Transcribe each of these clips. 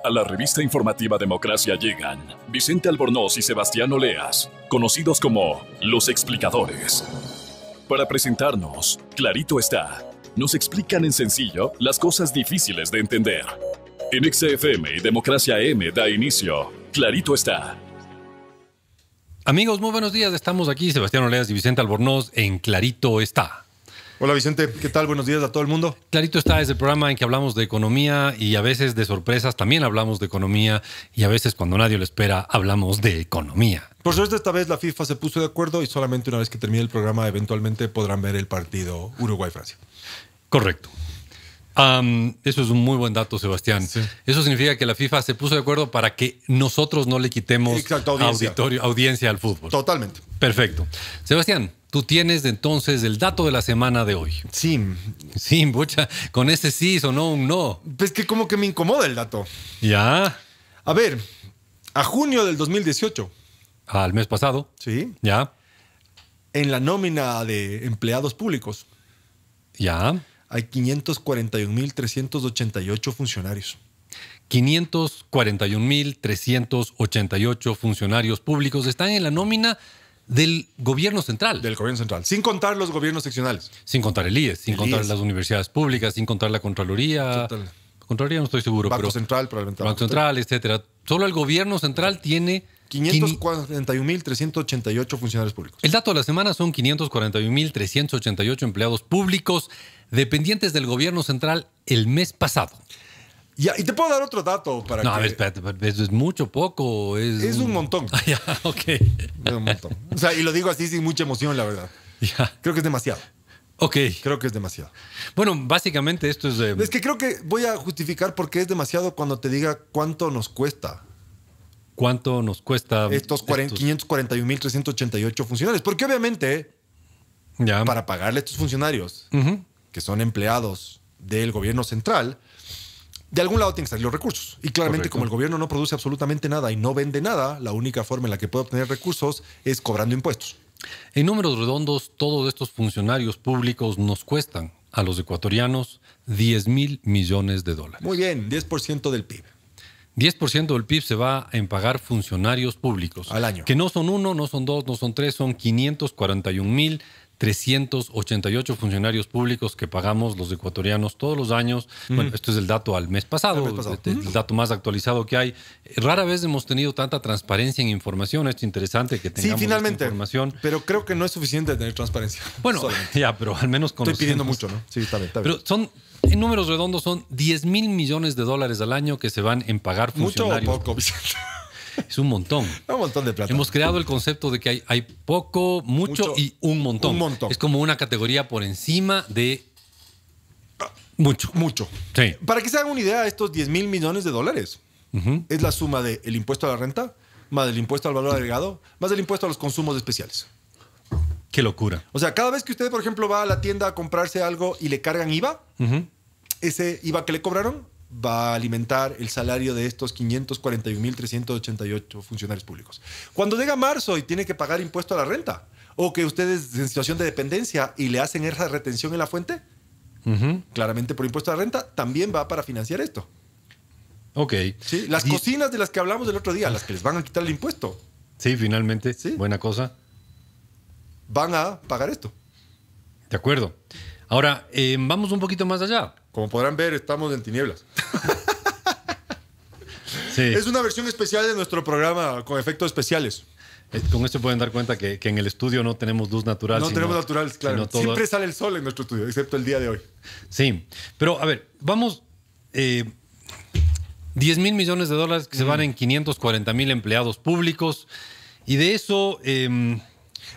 A la revista informativa Democracia llegan Vicente Albornoz y Sebastián Oleas, conocidos como Los Explicadores. Para presentarnos, clarito está, nos explican en sencillo las cosas difíciles de entender. En XFM y Democracia M da inicio, clarito está. Amigos, muy buenos días. Estamos aquí, Sebastián Oleas y Vicente Albornoz, en Clarito Está. Hola Vicente, ¿qué tal? Buenos días a todo el mundo. Clarito Está es el programa en que hablamos de economía y a veces de sorpresas también hablamos de economía y a veces cuando nadie lo espera hablamos de economía. Por suerte esta vez la FIFA se puso de acuerdo y solamente una vez que termine el programa eventualmente podrán ver el partido Uruguay-Francia. Correcto. Eso es un muy buen dato, Sebastián. Sí. Eso significa que la FIFA se puso de acuerdo para que nosotros no le quitemos audiencia al fútbol. Totalmente. Perfecto. Sebastián, tú tienes entonces el dato de la semana de hoy. Sí. Sí, mucha. Con ese sí sonó un no. Pues que como que me incomoda el dato. Ya. A ver, a junio del 2018. Al mes pasado. Sí. Ya. En la nómina de empleados públicos Ya. hay 541.388 funcionarios. 541.388 funcionarios públicos están en la nómina del gobierno central. Del gobierno central. Sin contar los gobiernos seccionales. Sin contar el IES, sin El contar IES. las universidades públicas, sin contar la Contraloría. Total. Contraloría no estoy seguro, Banco pero Central probablemente. Banco Central, etcétera. Solo el gobierno central tiene 541.388 funcionarios públicos. El dato de la semana son 541.388 empleados públicos dependientes del gobierno central el mes pasado. Ya, y te puedo dar otro dato para No, que... a ver, espérate, ¿eso es mucho, poco? Es un montón. Ah, ya, ok. Es un montón. O sea, y lo digo así sin mucha emoción, la verdad. Ya, Creo que es demasiado. ok. Creo que es demasiado. Bueno, básicamente esto es... Es que creo que voy a justificar por qué es demasiado cuando te diga cuánto nos cuesta ¿Cuánto nos cuesta estos 541.388 funcionarios. Porque obviamente, Ya. para pagarle a estos funcionarios, Ujú. que son empleados del gobierno central, de algún lado tienen que salir los recursos. Y claramente, Correcto. como el gobierno no produce absolutamente nada y no vende nada, la única forma en la que puede obtener recursos es cobrando impuestos. En números redondos, todos estos funcionarios públicos nos cuestan a los ecuatorianos 10.000 millones de dólares. Muy bien, 10% del PIB. 10% del PIB se va en pagar funcionarios públicos. Al año. Que no son uno, no son dos, no son tres, son 541.388 funcionarios públicos que pagamos los ecuatorianos todos los años. Bueno, esto es el dato al mes pasado, Al mes pasado. este es el dato más actualizado que hay. Rara vez hemos tenido tanta transparencia en información. Es interesante que Sí, tengamos finalmente. esta información. Pero creo que no es suficiente tener transparencia. Bueno, Solamente. ya, pero al menos Estoy conocemos. pidiendo mucho, ¿no? Sí, está bien, está bien. Pero son, en números redondos, son 10.000 millones de dólares al año que se van en pagar ¿Mucho o funcionarios. poco, Vicente? Es un montón. Un montón de plata. Hemos creado el concepto de que hay poco, mucho y un montón. Un montón. Es como una categoría por encima de mucho. Mucho. Sí. Para que se hagan una idea, estos 10.000 millones de dólares es la suma del impuesto a la renta, más el impuesto al valor agregado, más el impuesto a los consumos especiales. Qué locura. O sea, cada vez que usted, por ejemplo, va a la tienda a comprarse algo y le cargan IVA, ese IVA que le cobraron va a alimentar el salario de estos 541.388 funcionarios públicos. Cuando llega marzo y tiene que pagar impuesto a la renta, o que usted es en situación de dependencia y le hacen esa retención en la fuente, claramente por impuesto a la renta, también va para financiar esto. Ok. ¿Sí? Las cocinas de las que hablamos el otro día, las que les van a quitar el impuesto, Sí, finalmente. Sí. Buena cosa. van a pagar esto. De acuerdo. Ahora, vamos un poquito más allá. Como podrán ver, estamos en tinieblas. Sí. Es una versión especial de nuestro programa con efectos especiales. Con esto pueden dar cuenta que en el estudio no tenemos luz natural. No tenemos naturales, claro. sino todo- Siempre sale el sol en nuestro estudio, excepto el día de hoy. Sí, pero a ver, vamos, 10.000 millones de dólares que se van en 540.000 empleados públicos y de eso,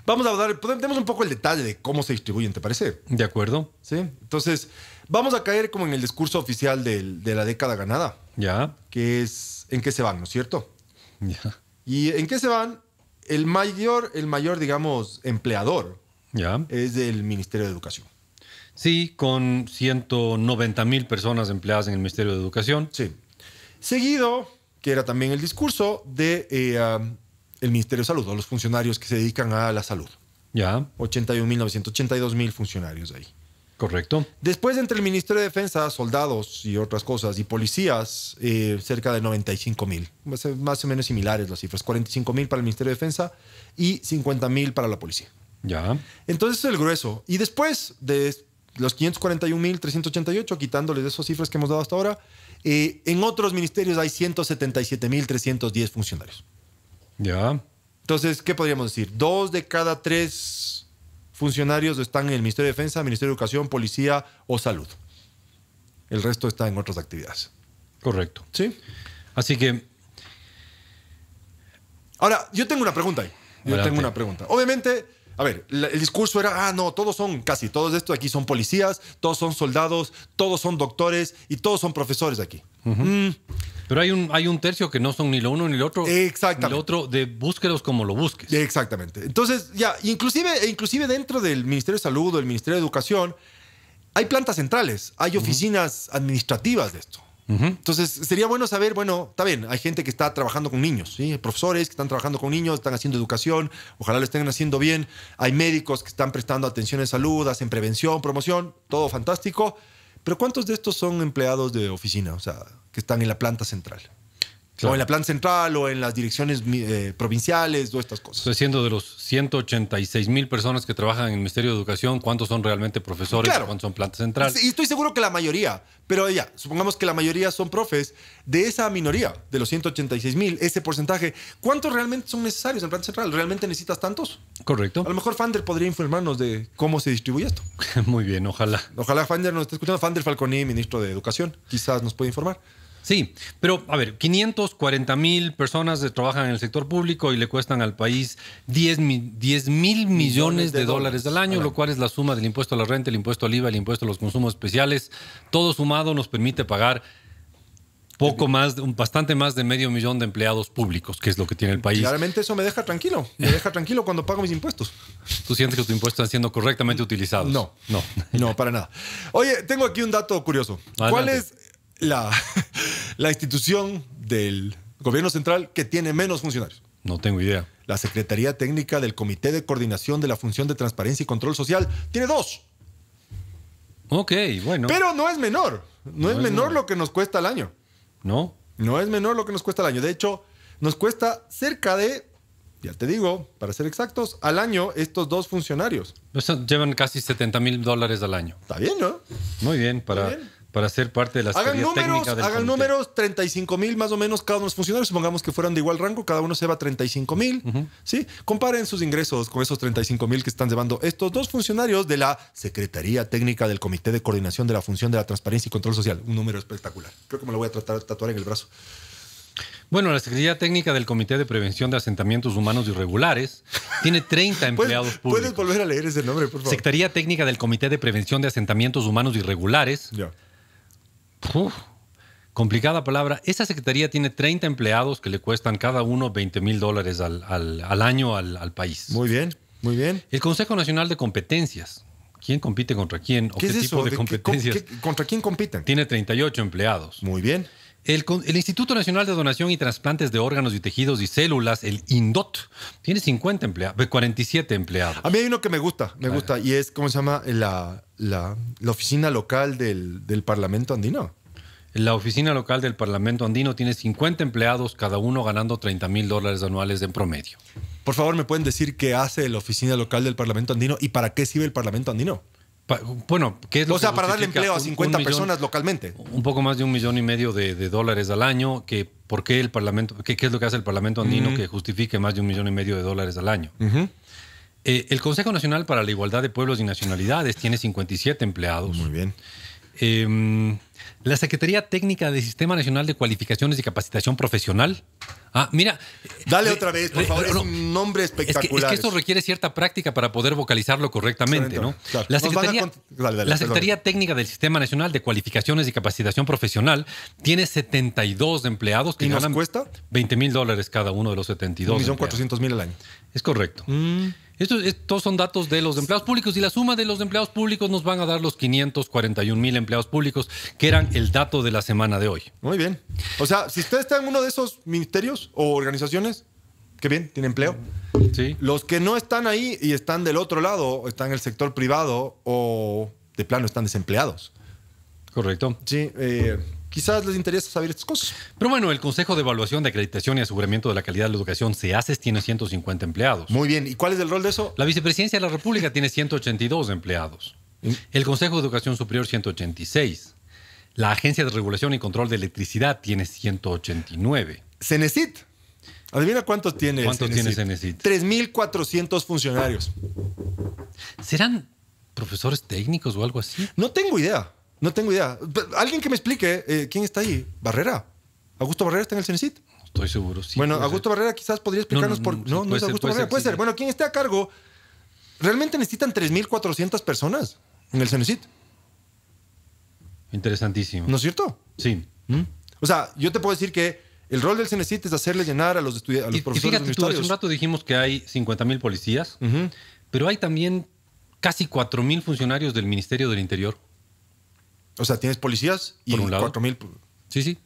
Vamos a dar, demos un poco el detalle de cómo se distribuyen, ¿te parece? de acuerdo, Sí. Entonces, vamos a caer como en el discurso oficial de la década ganada, ya, que es en qué se van, ¿no es cierto? ya, Y en qué se van, el mayor, digamos, empleador ya. es el Ministerio de Educación. Sí, con 190.000 personas empleadas en el Ministerio de Educación. Sí. Seguido, que era también el discurso de el Ministerio de Salud, o los funcionarios que se dedican a la salud. Ya, 81.982.000 funcionarios ahí. Correcto. Después, entre el Ministerio de Defensa, soldados y otras cosas, y policías, cerca de 95,000. Más o menos similares las cifras. 45,000 para el Ministerio de Defensa y 50,000 para la policía. Ya. Entonces, es el grueso. Y después de los 541,388, quitándoles de esas cifras que hemos dado hasta ahora, en otros ministerios hay 177,310 funcionarios. Ya. Entonces, ¿qué podríamos decir? 2 de cada 3 funcionarios están en el Ministerio de Defensa, Ministerio de Educación, Policía o Salud. El resto está en otras actividades. Correcto. ¿Sí? Así que... Ahora, yo tengo una pregunta ahí. Obviamente, a ver, el discurso era, no, casi todos estos aquí son policías, todos son soldados, todos son doctores y todos son profesores aquí. Pero hay un tercio que no son ni lo uno ni lo otro. Exactamente. Ni lo otro, de búsquelos como lo busques. Exactamente. Entonces, ya, inclusive dentro del Ministerio de Salud o del Ministerio de Educación, hay plantas centrales, hay oficinas administrativas de esto. Entonces, sería bueno saber, bueno, está bien, hay gente que está trabajando con niños, ¿sí? Hay profesores que están trabajando con niños, están haciendo educación, ojalá lo estén haciendo bien. Hay médicos que están prestando atención en salud, hacen prevención, promoción, todo fantástico. Pero ¿cuántos de estos son empleados de oficina? O sea, que están en la planta central. Claro. O en la planta central o en las direcciones provinciales o estas cosas. Estoy diciendo de los 186,000 personas que trabajan en el Ministerio de Educación, ¿cuántos son realmente profesores? Claro. ¿Cuántos son planta central? Y estoy seguro que la mayoría, pero ya, supongamos que la mayoría son profes. De esa minoría, de los 186,000, ese porcentaje, ¿cuántos realmente son necesarios en planta central? ¿Realmente necesitas tantos? Correcto. A lo mejor Fander podría informarnos de cómo se distribuye esto. Muy bien, ojalá. Ojalá Fander nos esté escuchando. Fander Falconi, ministro de Educación, quizás nos puede informar. Sí, pero a ver, 540,000 personas trabajan en el sector público y le cuestan al país 10 mil millones de dólares al año, lo cual es la suma del impuesto a la renta, el impuesto al IVA, el impuesto a los consumos especiales. Todo sumado nos permite pagar bastante más de 500,000 de empleados públicos, que es lo que tiene el país. Claramente eso me deja tranquilo. Me deja tranquilo cuando pago mis impuestos. ¿Tú sientes que tus impuestos están siendo correctamente utilizados? No, para nada. Oye, tengo aquí un dato curioso. Adelante. ¿Cuál es la institución del gobierno central que tiene menos funcionarios? No tengo idea. La Secretaría Técnica del Comité de Coordinación de la Función de Transparencia y Control Social tiene 2. Ok, bueno. Pero no es menor. No es menor lo que nos cuesta al año. ¿No? No es menor lo que nos cuesta al año. De hecho, nos cuesta cerca de, ya te digo, para ser exactos, al año estos 2 funcionarios. Llevan casi $70,000 al año. Está bien, ¿no? Muy bien, para ser parte de la Secretaría Técnica del Hagan comité. números, 35,000 más o menos cada uno de los funcionarios. Supongamos que fueran de igual rango, cada uno se va 35,000. ¿Sí? Comparen sus ingresos con esos 35,000 que están llevando estos 2 funcionarios de la Secretaría Técnica del Comité de Coordinación de la Función de la Transparencia y Control Social. Un número espectacular. Creo que me lo voy a tatuar en el brazo. Bueno, la Secretaría Técnica del Comité de Prevención de Asentamientos Humanos Irregulares tiene 30 empleados públicos. ¿Puedes volver a leer ese nombre, por favor? Secretaría Técnica del Comité de Prevención de Asentamientos Humanos Irregulares. Ya. Complicada palabra. Esa secretaría tiene 30 empleados que le cuestan cada uno $20,000 al año al país. Muy bien, muy bien. El Consejo Nacional de Competencias. ¿Quién compite contra quién? ¿O ¿Qué es tipo eso? de competencias? ¿Contra quién compiten? Tiene 38 empleados. Muy bien. El Instituto Nacional de Donación y Trasplantes de Órganos y Tejidos y Células, el INDOT, tiene 47 empleados. A mí hay uno que me gusta, y es, ¿cómo se llama? La oficina local del Parlamento Andino. La oficina local del Parlamento Andino tiene 50 empleados, cada uno ganando $30,000 anuales en promedio. Por favor, ¿me pueden decir qué hace la oficina local del Parlamento Andino y para qué sirve el Parlamento Andino? Bueno, ¿qué es lo o sea, para darle empleo a 50 personas localmente. Un poco más de $1,5 millones de dólares al año. ¿Por qué el Parlamento? ¿Qué es lo que hace el Parlamento Andino que justifique más de $1,5 millones de dólares al año? El Consejo Nacional para la Igualdad de Pueblos y Nacionalidades tiene 57 empleados. Muy bien. La Secretaría Técnica del Sistema Nacional de Cualificaciones y Capacitación Profesional. Mira. Dale otra vez, por favor. Es un nombre espectacular. Es que esto requiere cierta práctica para poder vocalizarlo correctamente, ¿no? Claro. La Secretaría Técnica del Sistema Nacional de Cualificaciones y Capacitación Profesional tiene 72 empleados que ganan cuesta $20,000 cada uno de los 72. 1,400,000 al año. Es correcto. Estos son datos de los empleados públicos y la suma de los empleados públicos nos van a dar los 541,000 empleados públicos, que eran el dato de la semana de hoy. Muy bien. O sea, si usted está en uno de esos ministerios o organizaciones, qué bien, tiene empleo. Sí. Los que no están ahí y están del otro lado, están en el sector privado o de plano están desempleados. Correcto. Sí, quizás les interesa saber estas cosas. Pero bueno, el Consejo de Evaluación de Acreditación y Aseguramiento de la Calidad de la Educación, CEACES, tiene 150 empleados. Muy bien. ¿Y cuál es el rol de eso? La Vicepresidencia de la República tiene 182 empleados. El Consejo de Educación Superior, 186. La Agencia de Regulación y Control de Electricidad tiene 189. Cenecit. Adivina cuántos tiene ¿Cuántos tiene Cenecit? 3.400 funcionarios. ¿Serán profesores técnicos o algo así? No tengo idea. No tengo idea. Alguien que me explique quién está ahí. ¿Barrera? ¿Augusto Barrera está en el Cenecit? No estoy seguro. Sí, bueno, Augusto Barrera quizás podría explicarnos por... No, no es Augusto Barrera. Puede ser. Bueno, ¿quién esté a cargo? ¿Realmente necesitan 3.400 personas en el Cenecit? Interesantísimo. ¿No es cierto? Sí. O sea, yo te puedo decir que el rol del Cenecit es hacerle llenar a los profesores y fíjate tú, universitarios. hace un rato dijimos que hay 50,000 policías, pero hay también casi 4,000 funcionarios del Ministerio del Interior. O sea, tienes policías y 4,000. Sí, sí.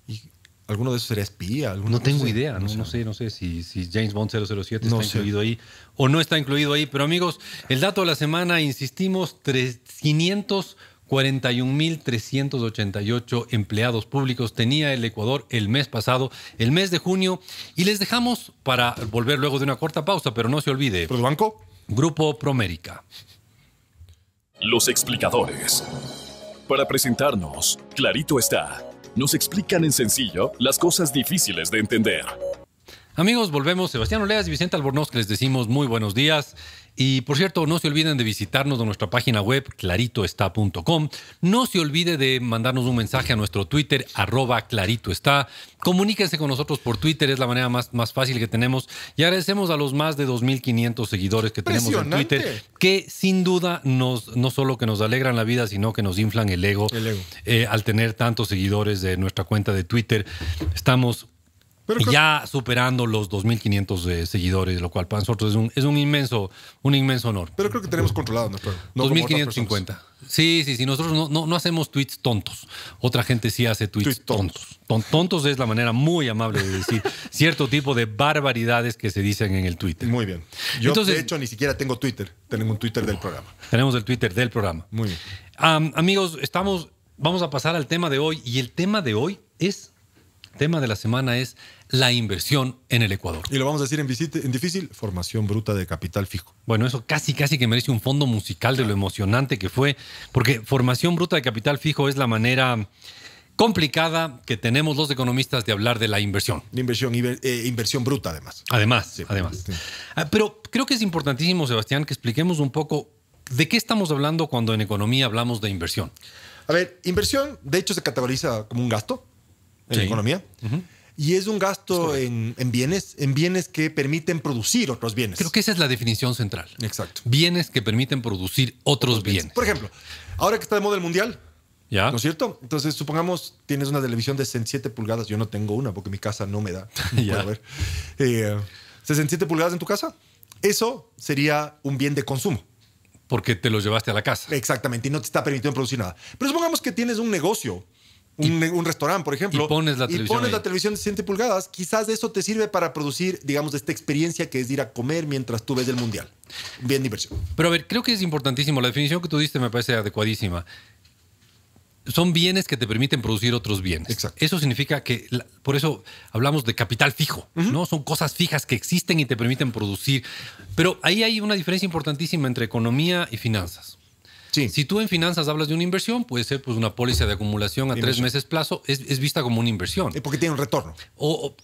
¿Y alguno de esos sería espía? No tengo idea. No sé si James Bond 007 está incluido ahí o no está incluido ahí. Pero amigos, el dato de la semana, insistimos, 541,388 empleados públicos tenía el Ecuador el mes pasado, el mes de junio. Y les dejamos para volver luego de una corta pausa, pero no se olvide. ¿Pero el banco? Grupo Promérica. Los explicadores. Para presentarnos, clarito está. Nos explican en sencillo las cosas difíciles de entender. Amigos, volvemos. Sebastián Oleas y Vicente Albornoz, que les decimos muy buenos días. Y por cierto, no se olviden de visitarnos en nuestra página web, claritoestá.com. No se olvide de mandarnos un mensaje a nuestro Twitter, @claritoestá. Comuníquense con nosotros por Twitter, es la manera más fácil que tenemos. Y agradecemos a los más de 2,500 seguidores que tenemos en Twitter, que sin duda no solo que nos alegran la vida, sino que nos inflan el ego. Al tener tantos seguidores de nuestra cuenta de Twitter. Estamos ya superando los 2,500 seguidores, lo cual para nosotros es un inmenso honor. Pero creo que tenemos controlado, ¿no? 2,550. Sí. Nosotros no hacemos tweets tontos. Otra gente sí hace tweets tontos. Tontos es la manera muy amable de decir cierto tipo de barbaridades que se dicen en el Twitter. Muy bien. Yo, entonces, de hecho, ni siquiera tengo Twitter. Tenemos un Twitter del programa. Tenemos el Twitter del programa. Muy bien. Amigos, vamos a pasar al tema de hoy. Y el tema de hoy tema de la semana es la inversión en el Ecuador. Y lo vamos a decir en difícil, formación bruta de capital fijo. Bueno, eso casi que merece un fondo musical de lo emocionante que fue, porque formación bruta de capital fijo es la manera complicada que tenemos los economistas de hablar de la inversión. De inversión bruta, además. Además. Sí. Pero creo que es importantísimo, Sebastián, que expliquemos un poco de qué estamos hablando cuando en economía hablamos de inversión. A ver, inversión, de hecho, se categoriza como un gasto en la economía. Y es un gasto en bienes que permiten producir otros bienes. Creo que esa es la definición central. Exacto. Bienes que permiten producir otros bienes. Por ejemplo, ahora que está de moda el mundial, ¿ya? ¿No es cierto? Entonces, supongamos tienes una televisión de 67 pulgadas. Yo no tengo una porque mi casa no me da. Ya. A ver. 67 pulgadas en tu casa. Eso sería un bien de consumo. Porque te lo llevaste a la casa. Exactamente. Y no te está permitiendo producir nada. Pero supongamos que tienes un negocio. Un restaurante, por ejemplo. Y pones la televisión de 67 pulgadas. Quizás eso te sirve para producir, digamos, esta experiencia que es ir a comer mientras tú ves el mundial. Bien de inversión. Pero a ver, creo que es importantísimo. La definición que tú diste me parece adecuadísima. Son bienes que te permiten producir otros bienes. Exacto. Eso significa que, por eso hablamos de capital fijo, ¿no? Son cosas fijas que existen y te permiten producir. Pero ahí hay una diferencia importantísima entre economía y finanzas. Sí. Si tú en finanzas hablas de una inversión, puede ser pues, una póliza de acumulación a 3 meses plazo, es vista como una inversión. Porque tiene un retorno.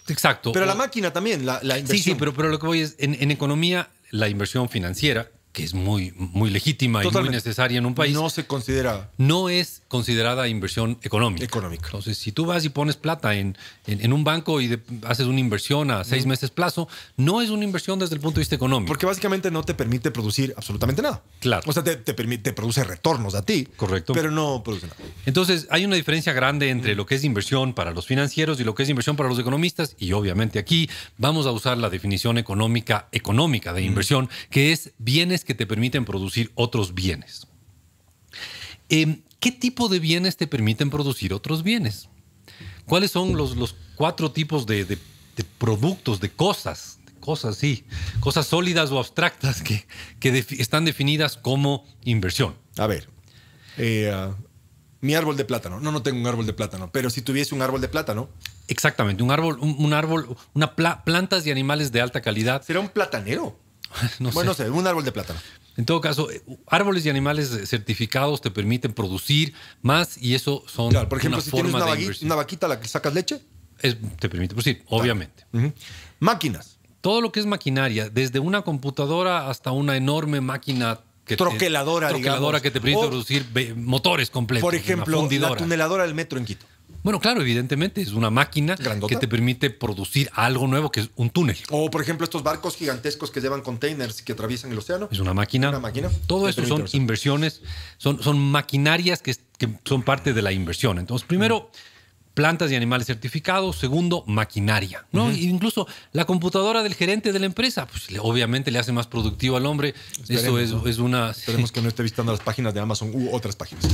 Exacto. Pero la máquina también, la inversión. Sí, pero lo que voy es, en economía, la inversión financiera, que es muy legítima Totalmente. y muy necesaria en un país, no se considera. No es considerada inversión económica. Entonces, si tú vas y pones plata en un banco y haces una inversión a 6 meses plazo, no es una inversión desde el punto de vista económico. Porque básicamente no te permite producir absolutamente nada. Claro. O sea, te produce retornos a ti. Correcto. Pero no produce nada. Entonces, hay una diferencia grande entre lo que es inversión para los financieros y lo que es inversión para los economistas. Y obviamente aquí vamos a usar la definición económica de inversión, que es bienes que te permiten producir otros bienes. ¿Qué tipo de bienes te permiten producir otros bienes? ¿Cuáles son los 4 tipos de productos, de cosas? Cosas sólidas o abstractas que están definidas como inversión. A ver, Mi árbol de plátano. No tengo un árbol de plátano, pero si tuviese un árbol de plátano. Exactamente, plantas y animales de alta calidad. ¿Será un platanero? No bueno, sé. no sé, un árbol de plátano. En todo caso, árboles y animales certificados te permiten producir más y eso son Claro, por ejemplo, una si tienes forma una, de inversión. una vaquita a la que sacas leche. Te permite producir, obviamente. Máquinas. Todo lo que es maquinaria, desde una computadora hasta una enorme máquina Troqueladora, digamos. que te permite producir motores completos. Por ejemplo, la tuneladora del metro en Quito. Bueno, claro, evidentemente es una máquina Grandota, que te permite producir algo nuevo, que es un túnel. O, por ejemplo, estos barcos gigantescos que llevan containers que atraviesan el océano. Es una máquina. Una máquina. Todo eso son inversiones, son maquinarias que son parte de la inversión. Entonces, primero, plantas y animales certificados. Segundo, maquinaria, ¿no? Incluso la computadora del gerente de la empresa, pues obviamente le hace más productivo al hombre. Esperemos, eso es una... Esperemos que no esté visitando las páginas de Amazon u otras páginas.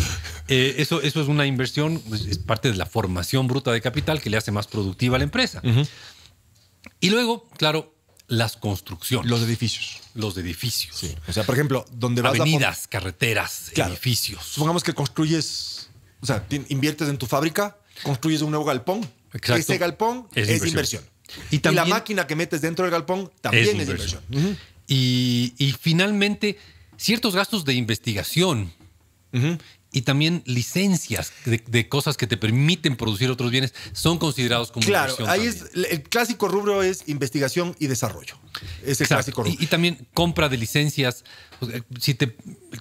Eso es una inversión, es parte de la formación bruta de capital que le hace más productiva a la empresa. Y luego, claro, las construcciones. Los edificios. Los edificios. Sí. O sea, por ejemplo, donde vas avenidas, carreteras, claro, edificios. Supongamos que construyes, o sea, inviertes en tu fábrica, construyes un nuevo galpón. Exacto. Ese galpón es inversión. Y la máquina que metes dentro del galpón también es inversión. Y finalmente, ciertos gastos de investigación y también licencias de cosas que te permiten producir otros bienes son considerados como inversión. Claro, ahí el clásico rubro es investigación y desarrollo. Es el clásico rubro. Y también compra de licencias. Si te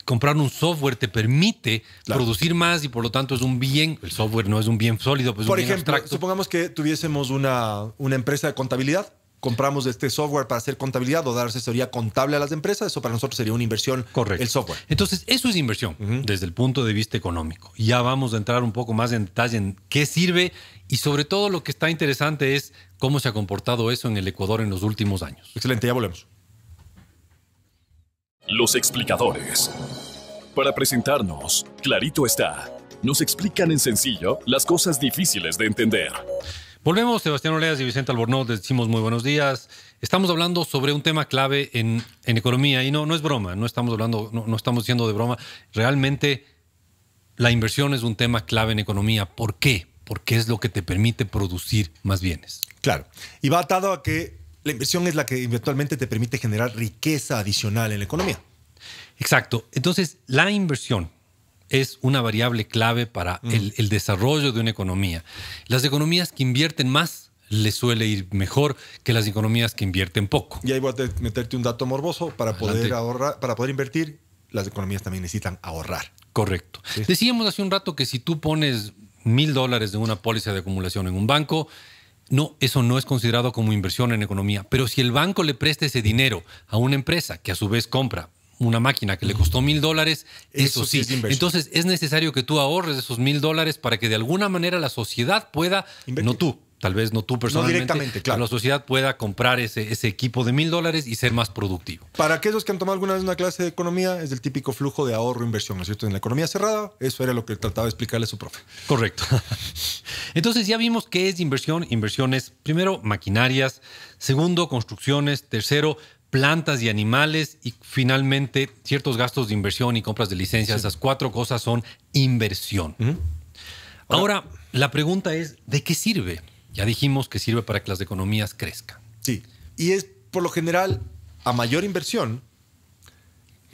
comprar un software te permite producir más y por lo tanto es un bien. El software no es un bien sólido, pues es un bien abstracto. Por ejemplo, supongamos que tuviésemos una empresa de contabilidad. Compramos este software para hacer contabilidad o dar asesoría contable a las empresas. Eso para nosotros sería una inversión. Correcto. El software. Entonces, eso es inversión desde el punto de vista económico. Ya vamos a entrar un poco más en detalle en qué sirve y sobre todo lo que está interesante es cómo se ha comportado eso en el Ecuador en los últimos años. Excelente, ya volvemos. Los explicadores. Para presentarnos, clarito está. Nos explican en sencillo las cosas difíciles de entender. Volvemos, Sebastián Oleas y Vicente Albornoz, les decimos muy buenos días. Estamos hablando sobre un tema clave en economía y no es broma, no estamos diciendo de broma. Realmente la inversión es un tema clave en economía. ¿Por qué? Porque es lo que te permite producir más bienes. Claro, y va atado a que la inversión es la que eventualmente te permite generar riqueza adicional en la economía. Exacto, entonces la inversión es una variable clave para el desarrollo de una economía. Las economías que invierten más les suele ir mejor que las economías que invierten poco. Y ahí voy a meterte un dato morboso. Para poder ahorrar, para poder invertir, las economías también necesitan ahorrar. Correcto. Sí. Decíamos hace un rato que si tú pones $1,000 de una póliza de acumulación en un banco, no, eso no es considerado como inversión en economía. Pero si el banco le presta ese dinero a una empresa que a su vez compra una máquina que le costó $1,000, eso sí. Entonces es necesario que tú ahorres esos $1,000 para que de alguna manera la sociedad pueda, invertir. No tú, tal vez no tú personalmente, no directamente, claro. La sociedad pueda comprar ese equipo de $1,000 y ser más productivo. Para aquellos que han tomado alguna vez una clase de economía, es el típico flujo de ahorro-inversión, ¿no es cierto? En la economía cerrada, eso era lo que trataba de explicarle su profe. Correcto. Entonces ya vimos qué es inversión. Inversión es, primero, maquinarias. Segundo, construcciones. Tercero, plantas y animales. Y finalmente, ciertos gastos de inversión y compras de licencias. Sí. Esas 4 cosas son inversión. Ahora, la pregunta es, ¿de qué sirve? Ya dijimos que sirve para que las economías crezcan. Sí, y es por lo general, a mayor inversión,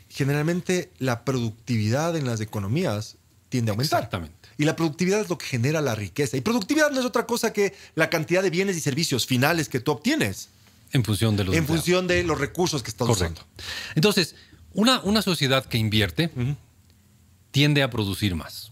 generalmente la productividad en las economías tiende a aumentar. Exactamente. Y la productividad es lo que genera la riqueza. Y productividad no es otra cosa que la cantidad de bienes y servicios finales que tú obtienes. En función de los función de los recursos que estás usando. Entonces, una sociedad que invierte tiende a producir más.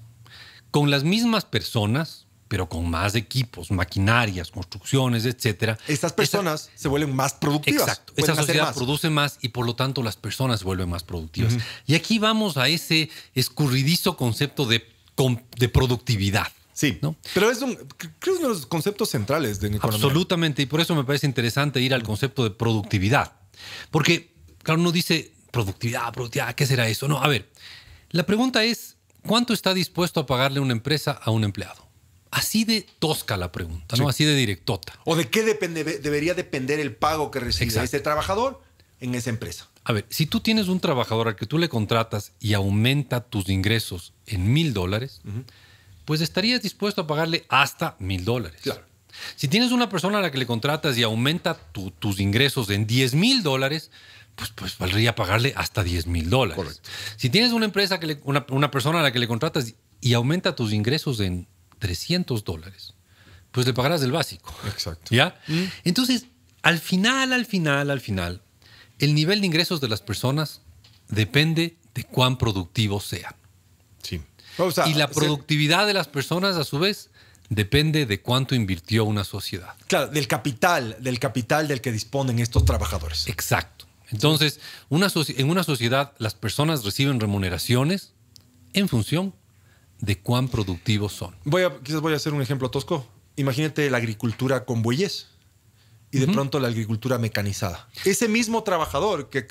Con las mismas personas, pero con más equipos, maquinarias, construcciones, etcétera. Estas personas se vuelven más productivas. Exacto. Esa sociedad produce más y por lo tanto las personas se vuelven más productivas. Y aquí vamos a ese escurridizo concepto de productividad. Sí, ¿no? Pero creo que es uno de los conceptos centrales de economía. Absolutamente, y por eso me parece interesante ir al concepto de productividad. Porque, claro, uno dice productividad, ¿qué será eso? No, a ver, la pregunta es, ¿cuánto está dispuesto a pagarle una empresa a un empleado? Así de tosca la pregunta, ¿no? Así de directota. ¿O de qué debería depender el pago que recibe ese trabajador? en esa empresa. A ver, si tú tienes un trabajador al que tú le contratas y aumenta tus ingresos en $1,000, pues estarías dispuesto a pagarle hasta $1,000. Claro. Si tienes una persona a la que le contratas y aumenta tus ingresos en $10,000, pues valdría pagarle hasta $10,000. Correcto. Si tienes una empresa una persona a la que le contratas y aumenta tus ingresos en $300, pues le pagarás el básico. Exacto. ¿Ya? Entonces, al final, el nivel de ingresos de las personas depende de cuán productivos sean. Sí. O sea, Y la productividad de las personas, a su vez, depende de cuánto invirtió una sociedad. Claro, del capital del que disponen estos trabajadores. Exacto. Entonces, en una sociedad, las personas reciben remuneraciones en función de cuán productivos son. Quizás voy a hacer un ejemplo tosco. Imagínate la agricultura con bueyes y de pronto la agricultura mecanizada. Ese mismo trabajador que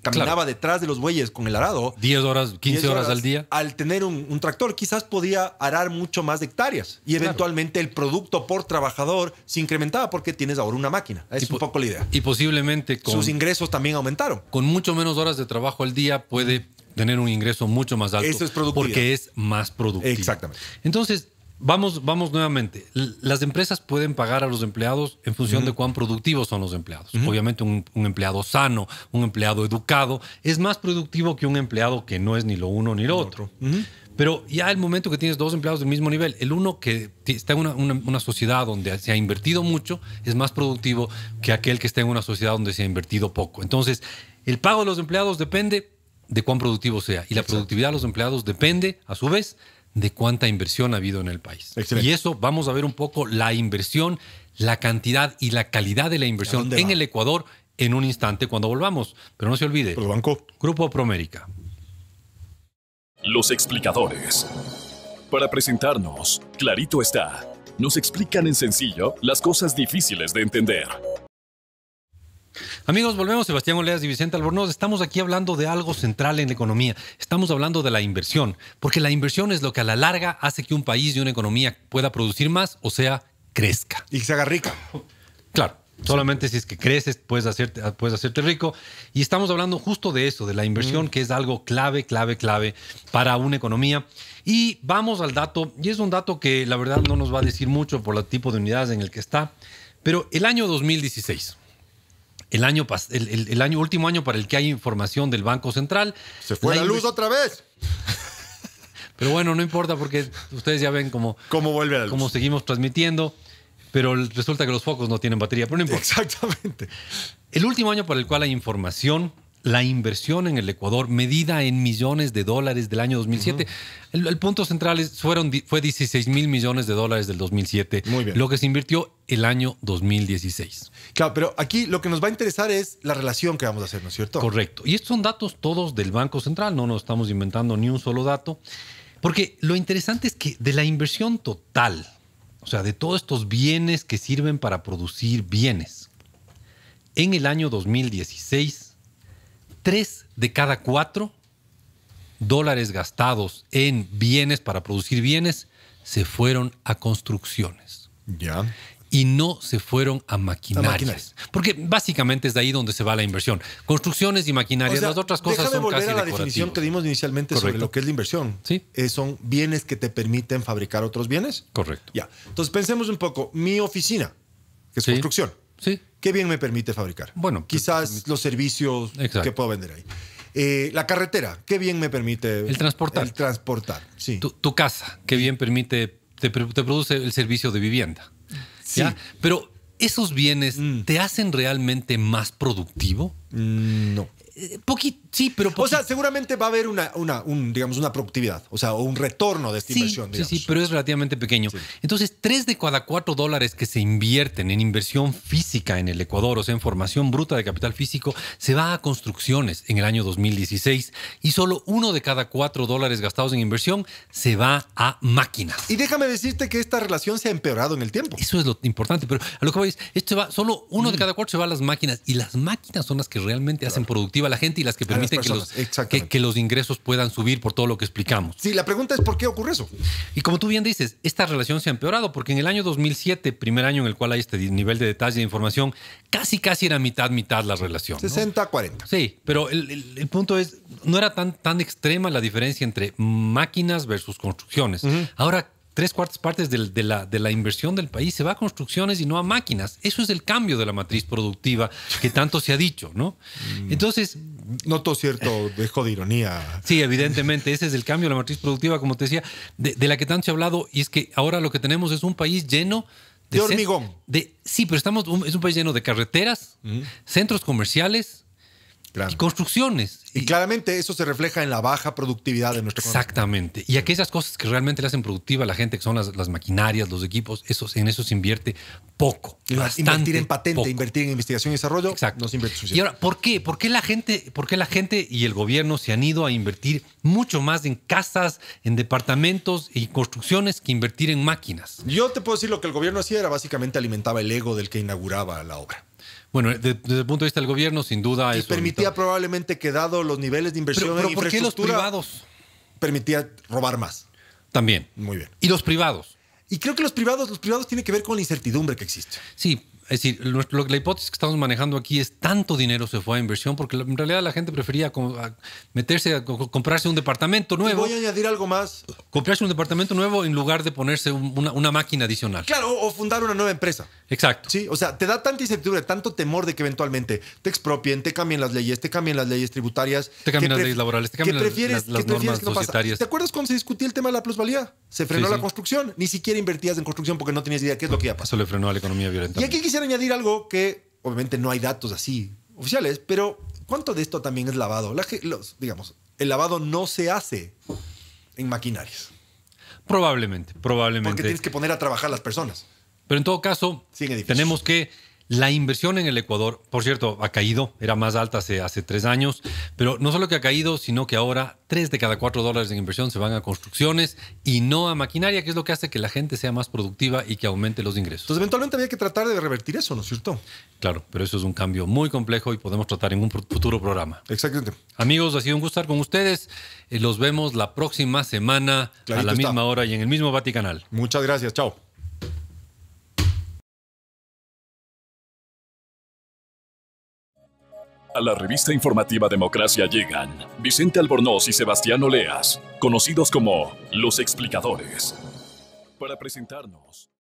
caminaba detrás de los bueyes con el arado, 10 horas, 15 horas al día. Al tener un tractor, quizás podía arar mucho más de hectáreas y eventualmente el producto por trabajador se incrementaba porque tienes ahora una máquina. Es un poco la idea. Y posiblemente sus ingresos también aumentaron. Con mucho menos horas de trabajo al día puede tener un ingreso mucho más alto. Eso es productividad. Porque es más productivo. Exactamente. Entonces, vamos nuevamente. Las empresas pueden pagar a los empleados en función de cuán productivos son los empleados. Obviamente un empleado sano, un empleado educado, es más productivo que un empleado que no es ni lo uno ni lo otro. Pero ya el momento que tienes dos empleados del mismo nivel, el uno que está en una sociedad donde se ha invertido mucho es más productivo que aquel que está en una sociedad donde se ha invertido poco. Entonces, el pago de los empleados depende de cuán productivo sea. Y la productividad de los empleados depende, a su vez, de cuánta inversión ha habido en el país. Excelente. Y eso, vamos a ver un poco la inversión, la cantidad y la calidad de la inversión en el Ecuador en un instante cuando volvamos. Pero no se olvide, Grupo Promérica. Los explicadores. Para presentarnos, clarito está, nos explican en sencillo las cosas difíciles de entender. Amigos, volvemos. Sebastián Oleas y Vicente Albornoz. Estamos aquí hablando de algo central en la economía. Estamos hablando de la inversión, porque la inversión es lo que a la larga hace que un país y una economía pueda producir más, o sea, crezca. Y se haga rica. Claro. Solamente si es que creces puedes hacerte rico. Y estamos hablando justo de eso, de la inversión, que es algo clave para una economía. Y vamos al dato, y es un dato que la verdad no nos va a decir mucho por el tipo de unidades en el que está, pero el año 2016, el último año para el que hay información del Banco Central. Se fue la luz otra vez. Pero bueno, no importa porque ustedes ya ven cómo vuelve a la luz. Cómo seguimos transmitiendo. Pero resulta que los focos no tienen batería, pero no importa. Exactamente. El último año para el cual hay información, la inversión en el Ecuador, medida en millones de dólares del año 2007. El punto central fue 16 mil millones de dólares del 2007. Muy bien. Lo que se invirtió el año 2016. Claro, pero aquí lo que nos va a interesar es la relación que vamos a hacer, ¿no es cierto? Correcto. Y estos son datos todos del Banco Central. No nos estamos inventando ni un solo dato. Porque lo interesante es que de la inversión total, o sea, de todos estos bienes que sirven para producir bienes, en el año 2016, 3 de cada 4 dólares gastados en bienes para producir bienes se fueron a construcciones. Ya. Y no se fueron a maquinarias. Porque básicamente es de ahí donde se va la inversión. Construcciones y maquinarias. O sea, las otras cosas son casi decorativas. Déjame volver a la definición que dimos inicialmente. Correcto. Sobre lo que es la inversión. Sí. Son bienes que te permiten fabricar otros bienes. Correcto. Ya. Entonces pensemos un poco. Mi oficina, que es construcción. Sí. ¿Qué bien me permite fabricar? Bueno, quizás los servicios que puedo vender ahí. La carretera, ¿qué bien me permite? El transportar. Sí. Tu casa, ¿qué bien te produce el servicio de vivienda? Sí. ¿Ya? Pero ¿esos bienes te hacen realmente más productivo? No. Sí, pero poquito. O sea, seguramente va a haber una productividad, o un retorno de esta inversión. Digamos. Sí, pero es relativamente pequeño. Sí. Entonces, 3 de cada 4 dólares que se invierten en inversión física en el Ecuador, o sea, en formación bruta de capital físico, se va a construcciones en el año 2016 y solo 1 de cada 4 dólares gastados en inversión se va a máquinas. Y déjame decirte que esta relación se ha empeorado en el tiempo. Eso es lo importante, pero a lo que voy es, solo 1 de cada 4 se va a las máquinas y las máquinas son las que realmente hacen productiva productiva a la gente y las que permiten exactamente. que los ingresos puedan subir por todo lo que explicamos. Sí, la pregunta es ¿por qué ocurre eso? Y como tú bien dices, esta relación se ha empeorado porque en el año 2007, primer año en el cual hay este nivel de detalle de información, casi era mitad la relación, ¿no? 60-40. Sí, pero el punto es, no era tan extrema la diferencia entre máquinas versus construcciones. Ahora, 3/4 partes de la inversión del país se va a construcciones y no a máquinas. Eso es el cambio de la matriz productiva que tanto se ha dicho, ¿no? Entonces... Noto cierto dejo de ironía. Sí, evidentemente, ese es el cambio de la matriz productiva, como te decía, de la que tanto se ha hablado, y es que ahora lo que tenemos es un país lleno de hormigón. Sí, pero es un país lleno de carreteras, centros comerciales, claro, y construcciones. Y claramente eso se refleja en la baja productividad de nuestra economía. Exactamente. Y aquellas cosas que realmente le hacen productiva a la gente, que son las maquinarias, los equipos, en eso se invierte poco. Invertir en patente, poco. Invertir en investigación y desarrollo, exacto, no se invierte suficiente. Y ahora, ¿por qué? ¿Por qué la gente y el gobierno se han ido a invertir mucho más en casas, en departamentos y construcciones que invertir en máquinas? Yo te puedo decir lo que el gobierno hacía era básicamente alimentaba el ego del que inauguraba la obra. Bueno, desde el punto de vista del gobierno, sin duda... Y eso permitía probablemente que dado los niveles de inversión pero en ¿por qué los infraestructura, privados? Permitía robar más. También. Muy bien. ¿Y los privados? Y creo que los privados tienen que ver con la incertidumbre que existe. Sí, es decir, la hipótesis que estamos manejando aquí es tanto dinero se fue a inversión porque en realidad la gente prefería meterse a comprarse un departamento nuevo. Y voy a añadir algo más. Comprarse un departamento nuevo en lugar de ponerse una máquina adicional. Claro, o fundar una nueva empresa. Exacto. Sí, o sea, te da tanta incertidumbre, tanto temor de que eventualmente te expropien, te cambien las leyes tributarias. Te cambian las leyes laborales, te cambian las normas que no societarias. ¿Te acuerdas cuando se discutía el tema de la plusvalía? Se frenó la construcción. Ni siquiera invertías en construcción porque no tenías idea qué es lo que iba a pasar. Eso le frenó a la economía violenta. Y aquí quisiera añadir algo que obviamente no hay datos así oficiales, pero ¿cuánto de esto también es lavado? Digamos, el lavado no se hace en maquinarias. Probablemente. Porque tienes que poner a trabajar las personas. Pero en todo caso, tenemos que la inversión en el Ecuador, por cierto, ha caído, era más alta hace 3 años, pero no solo que ha caído, sino que ahora 3 de cada 4 dólares en inversión se van a construcciones y no a maquinaria, que es lo que hace que la gente sea más productiva y que aumente los ingresos. Entonces, eventualmente había que tratar de revertir eso, ¿no es cierto? Claro, pero eso es un cambio muy complejo y podemos tratar en un futuro programa. Exactamente. Amigos, ha sido un gusto estar con ustedes. Los vemos la próxima semana a la misma hora y en el mismo Vaticanal. Muchas gracias. Chao. A la revista informativa Democracia llegan Vicente Albornoz y Sebastián Oleas, conocidos como Los Explicadores. Para presentarnos...